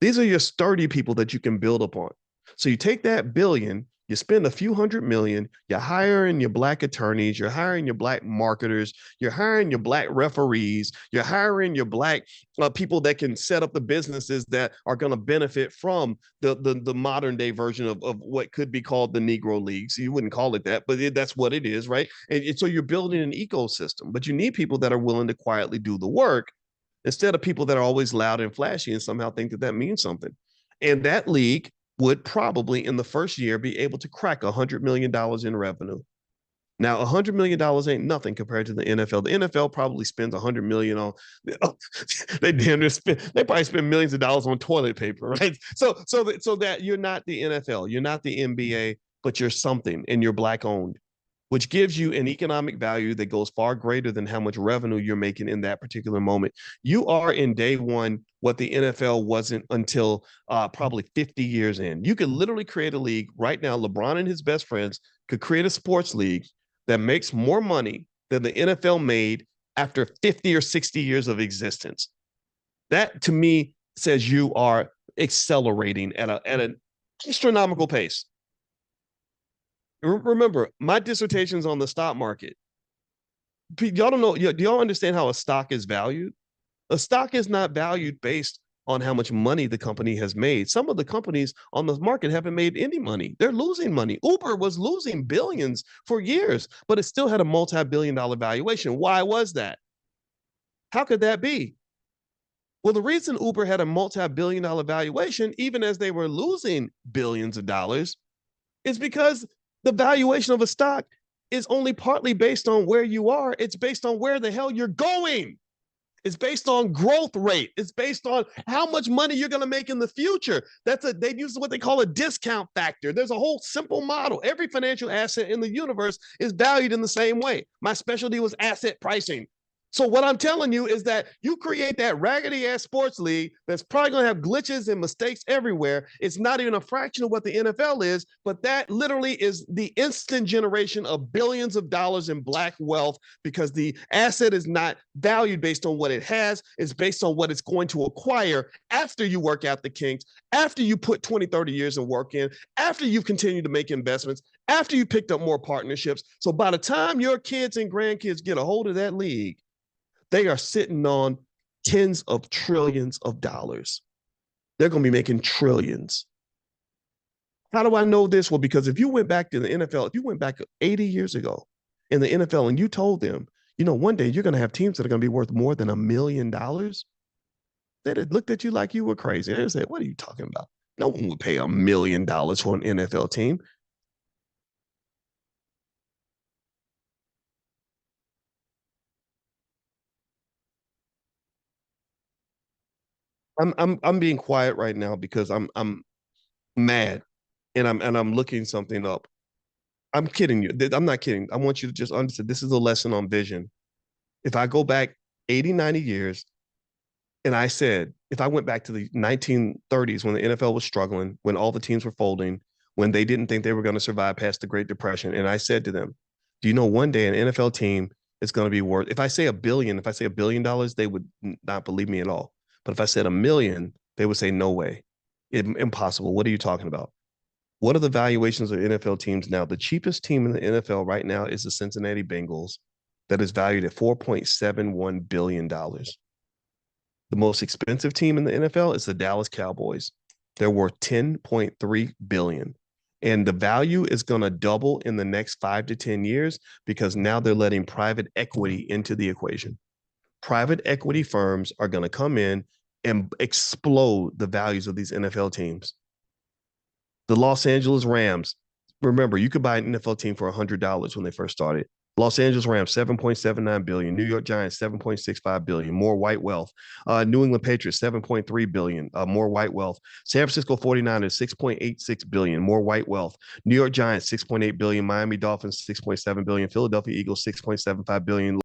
These are your sturdy people that you can build upon. So you take that billion, you spend a few hundred million, you're hiring your black attorneys, you're hiring your black marketers, you're hiring your black referees, you're hiring your black people that can set up the businesses that are going to benefit from the modern day version of what could be called the Negro Leagues. You wouldn't call it that, but that's what it is, right? And so you're building an ecosystem, but you need people that are willing to quietly do the work instead of people that are always loud and flashy and somehow think that that means something. And that league would probably in the first year be able to crack $100 million in revenue. Now, $100 million ain't nothing compared to the NFL. The NFL probably spends $100 million on. They probably spend millions of dollars on toilet paper, right? So that you're not the NFL, you're not the NBA, but you're something, and you're black owned, which gives you an economic value that goes far greater than how much revenue you're making in that particular moment. You are in day one what the NFL wasn't until probably 50 years in. You could literally create a league right now. LeBron and his best friends could create a sports league that makes more money than the NFL made after 50 or 60 years of existence. That to me says you are accelerating at an astronomical pace. Remember, my dissertation's on the stock market. Y'all don't know. Do y'all understand how a stock is valued? A stock is not valued based on how much money the company has made. Some of the companies on the market haven't made any money. They're losing money. Uber was losing billions for years, but it still had a multi-billion-dollar valuation. Why was that? How could that be? Well, the reason Uber had a multi-billion-dollar valuation, even as they were losing billions of dollars, is because the valuation of a stock is only partly based on where you are. It's based on where the hell you're going. It's based on growth rate. It's based on how much money you're going to make in the future. They use what they call a discount factor. There's a whole simple model. Every financial asset in the universe is valued in the same way. My specialty was asset pricing. So what I'm telling you is that you create that raggedy ass sports league that's probably going to have glitches and mistakes everywhere. It's not even a fraction of what the NFL is, but that literally is the instant generation of billions of dollars in black wealth because the asset is not valued based on what it has. It's based on what it's going to acquire after you work out the kinks, after you put 20, 30 years of work in, after you've continued to make investments, after you picked up more partnerships. So by the time your kids and grandkids get a hold of that league, they are sitting on tens of trillions of dollars. They're going to be making trillions. How do I know this? Well, because if you went back to the NFL, if you went back 80 years ago in the NFL and you told them, one day you're going to have teams that are going to be worth more than $1 million, they'd have looked at you like you were crazy. They'd say, what are you talking about? No one would pay $1 million for an NFL team. I'm being quiet right now because I'm mad and I'm looking something up. I'm kidding you. I'm not kidding. I want you to just understand this is a lesson on vision. If I go back 80, 90 years and I said, if I went back to the 1930s when the NFL was struggling, when all the teams were folding, when they didn't think they were going to survive past the Great Depression, and I said to them, do you know one day an NFL team is going to be worth, if I say $1 billion, they would not believe me at all. But if I said 1 million, they would say, no way. Impossible. What are you talking about? What are the valuations of NFL teams now? The cheapest team in the NFL right now is the Cincinnati Bengals, that is valued at $4.71 billion. The most expensive team in the NFL is the Dallas Cowboys. They're worth $10.3 billion. And the value is going to double in the next 5 to 10 years because now they're letting private equity into the equation. Private equity firms are going to come in and explode the values of these NFL teams. The Los Angeles Rams, remember, you could buy an NFL team for $100 when they first started. Los Angeles Rams, $7.79 billion. New York Giants, $7.65 billion. More white wealth. New England Patriots, $7.3 billion. More white wealth. San Francisco 49ers, $6.86 billion. More white wealth. New York Giants, $6.8 billion. Miami Dolphins, $6.7 billion. Philadelphia Eagles, $6.75 billion.